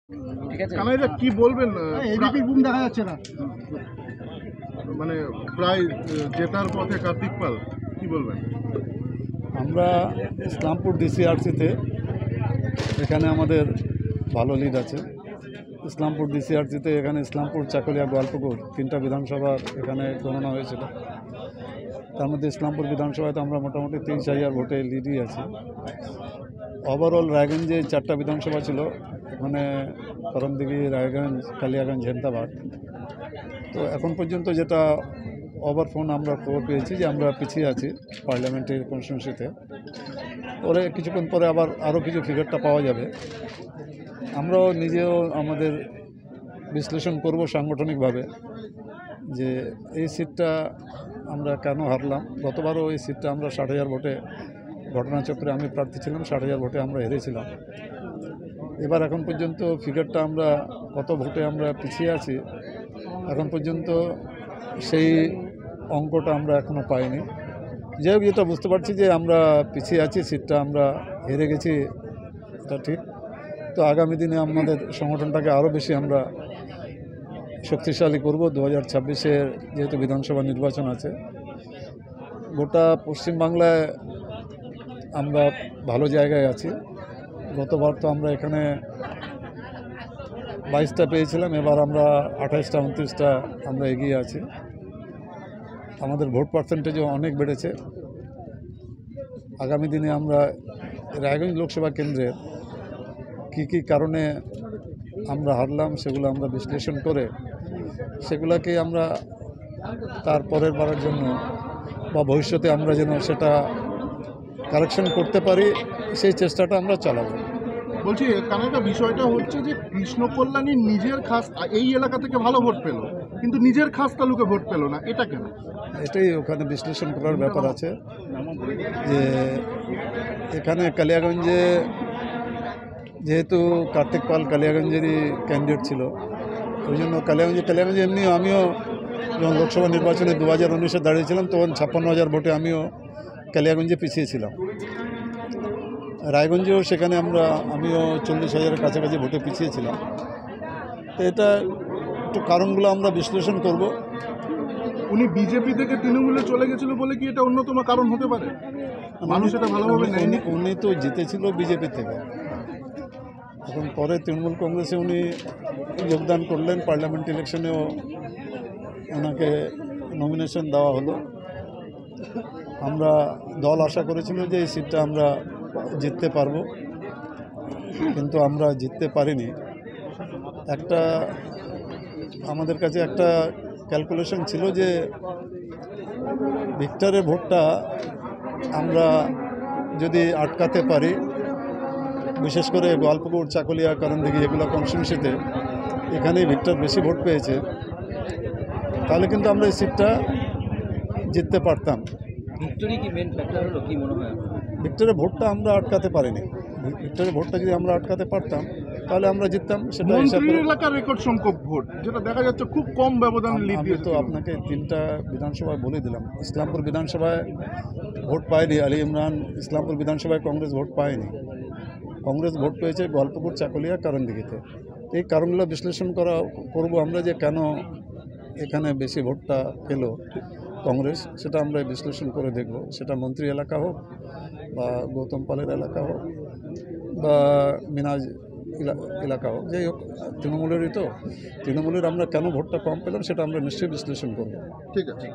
ঠিক আছে। কানাইদা কি বলবেন? এবিপি বুম দেখা যাচ্ছে না। মানে প্রায় জেতার পথে কার্তিক পাল, কি বলবেন? আমরা ইসলামপুর ডিসিআরসিতে এখানে আমাদের ভালো লিড আছে। ইসলামপুর ডিসিআরসিতে এখানে ইসলামপুর, চাকুলিয়া, গোয়ালপুকুর তিনটা বিধানসভার এখানে গণনা হয়েছিল। তার মধ্যে ইসলামপুর বিধানসভায় তো আমরা মোটামুটি 30,000 ভোটে লিডই আছি। ওভারঅল রায়গঞ্জে 4টা বিধানসভা ছিল, ওখানে করমদিঘি, রায়গঞ্জ, কালিয়াগঞ্জ, হেমতাবাদ। তো এখন পর্যন্ত যেটা ওভারফোন আমরা খবর পেয়েছি যে আমরা পিছিয়ে আছি পার্লামেন্টারি কনস্টিটিউয়েন্সিতে। পরে কিছুক্ষণ পরে আবার আরও কিছু ফিগারটা পাওয়া যাবে। আমরাও নিজেও আমাদের বিশ্লেষণ করব সাংগঠনিকভাবে যে এই সিটটা আমরা কেন হারলাম। গতবারও এই সিটটা আমরা 60,000 ভোটে, ঘটনাচক্রে আমি প্রার্থী ছিলাম, 60,000 ভোটে আমরা হেরেছিলাম। এবার এখন পর্যন্ত ফিগারটা আমরা কত ভোটে আমরা পিছিয়ে আছি এখন পর্যন্ত সেই অঙ্কটা আমরা এখনও পাইনি। যাই হোক, যেটা বুঝতে পারছি যে আমরা পিছিয়ে আছি, সিটটা আমরা হেরে গেছি, এটা ঠিক। তো আগামী দিনে আমাদের সংগঠনটাকে আরও বেশি আমরা শক্তিশালী করব। 2026-এর যেহেতু বিধানসভা নির্বাচন আছে, গোটা পশ্চিমবাংলায় আমরা ভালো জায়গায় আছি। গতবার তো আমরা এখানে 22টা পেয়েছিলাম, এবার আমরা 28টা 29টা আমরা এগিয়ে আছি। আমাদের ভোট পার্সেন্টেজও অনেক বেড়েছে। আগামী দিনে আমরা রায়গঞ্জ লোকসভা কেন্দ্রের কী কারণে আমরা হারলাম সেগুলো আমরা বিশ্লেষণ করে সেগুলোকে আমরা তার পরের বারের জন্য বা ভবিষ্যতে আমরা যেন সেটা কারেকশন করতে পারি, সেই চেষ্টাটা আমরা চালাবো। বলছি কানাইদা, বিষয়টা হচ্ছে যে কৃষ্ণ কল্যাণী নিজের খাস এই এলাকা থেকে ভালো ভোট পেল, কিন্তু নিজের খাস তালুকে ভোট পেল না, এটা কেন? এটাই ওখানে বিশ্লেষণ করার ব্যাপার আছে যে এখানে কালিয়াগঞ্জে যেহেতু কার্তিক পাল কালিয়াগঞ্জেরই ক্যান্ডিডেট ছিল, ওই জন্য কালিয়াগঞ্জে এমনি আমিও যখন লোকসভা নির্বাচনে 2019-এ দাঁড়িয়েছিলাম তখন 56,000 ভোটে আমিও কালিয়াগঞ্জে পিছিয়েছিলাম। রায়গঞ্জেও সেখানে আমিও 40,000-এর কাছাকাছি ভোটে পিছিয়েছিলাম। তো এটা একটু কারণগুলো আমরা বিশ্লেষণ করব। উনি বিজেপি থেকে তৃণমূলে চলে গেছিল বলে কি এটা অন্যতম কারণ হতে পারে? মানুষ এটা ভালোভাবে নেয়নি। উনি তো জিতেছিল বিজেপি থেকে, এখন পরে তৃণমূল কংগ্রেসে উনি যোগদান করলেন, পার্লামেন্ট ইলেকশনেও ওনাকে নমিনেশন দেওয়া হলো। আমরা দল আশা করেছিল যে এই সিটটা আমরা জিততে পারবো, কিন্তু আমরা জিততে পারিনি। আমাদের কাছে একটা ক্যালকুলেশন ছিল যে ভিক্টরের ভোটটা আমরা যদি আটকাতে পারি, বিশেষ করে গোয়ালপুকুর, চাকুলিয়া, করমদিঘি এগুলো কনস্টিটিউয়েন্সিতে এখানেই ভিক্টর বেশি ভোট পেয়েছে, তাহলে কিন্তু আমরা এই সিটটা জিততে পারতাম। ভিক্টরি কি মেন ফ্যাক্টর হলো, কি মনে হয়? ভিক্টরের ভোটটা আমরা আটকাতে পারিনি। ভিক্টরের ভোটটা যদি আমরা আটকাতে পারতাম তাহলে আমরা জিততাম। সেটা মন্ত্রীর এলাকার রেকর্ড সংখ্যক ভোট, যেটা দেখা যাচ্ছে খুব কম ব্যবধানে লিড আমি দিয়েছে। তো আপনাকে 3টা বিধানসভায় বলে দিলাম। ইসলামপুর বিধানসভায় ভোট পায়নি আলী ইমরান, ইসলামপুর বিধানসভায় কংগ্রেস ভোট পায়নি। কংগ্রেস ভোট পেয়েছে গোয়ালপুকুর, চাকুলিয়া, করমদিঘিতে। এই কারণগুলো বিশ্লেষণ করব আমরা যে কেন এখানে বেশি ভোটটা পেল কংগ্রেস, সেটা আমরা বিশ্লেষণ করে দেখব। সেটা মন্ত্রী এলাকা হোক বা গৌতম পালের এলাকা হোক বা মিনাজ এলাকা হোক, যাই হোক তৃণমূলেরই তো, তৃণমূলের আমরা কেন ভোটটা কম পেলাম সেটা আমরা নিশ্চয়ই বিশ্লেষণ করব। ঠিক আছে।